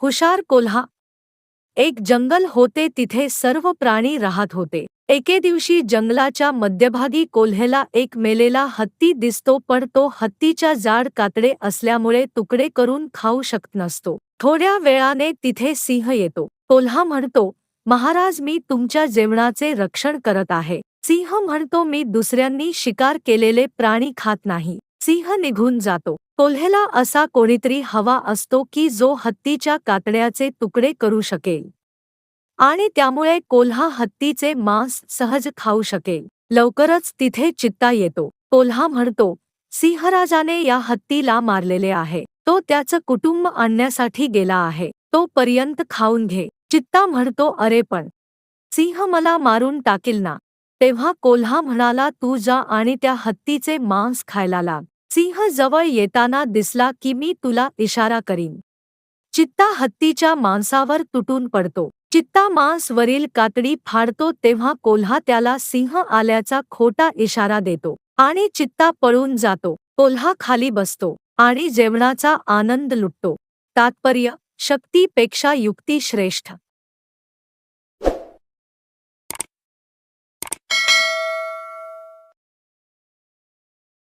हुशार कोल्हा. एक जंगल होते, तिथे सर्व प्राणी राहत होते. एके दिवशी जंगलाच्या मध्यभागी कोल्हेला एक मेलेला हत्ती दिसतो, पण तो हत्तीच्या जाड कातडे असल्यामुळे तुकडे करून खाऊ शकत नसतो. थोड्या वेळाने तिथे सिंह येतो. कोल्हा म्हणतो, महाराज, मी तुमच्या जेवणाचे रक्षण करत आहे. सिंह म्हणतो, मी दुसऱ्यांनी शिकार केलेले प्राणी खात नाही. सिंह निघून जातो. कोल्हेला असा कोणीतरी हवा असतो की जो हत्तीच्या कातड्याचे तुकडे करू शकेल आणि त्यामुळे कोल्हा हत्तीचे मांस सहज खाऊ शकेल. लवकरच तिथे चित्ता येतो. कोल्हा म्हणतो, सिंहराजाने या हत्तीला मारलेले आहे. तो त्याचं कुटुंब आणण्यासाठी गेला आहे. तो पर्यंत खाऊन घे. चित्ता म्हणतो, अरे पण सिंह मला मारून टाकील ना. तेव्हा कोल्हा म्हणाला, तू जा आणि त्या हत्तीचे मांस खायला लाग. सिंह जवळ येताना दिसला की मी तुला इशारा करीन. चित्ता हत्तीच्या मांसावर तुटून पडतो. चित्ता मांस वरील कातडी फाडतो, तेव्हा कोल्हा त्याला सिंह आल्याचा खोटा इशारा देतो आणि चित्ता पळून जातो. कोल्हा खाली बसतो आणि जेवणाचा आनंद लुटतो. तात्पर्य: शक्तीपेक्षा युक्ती श्रेष्ठ.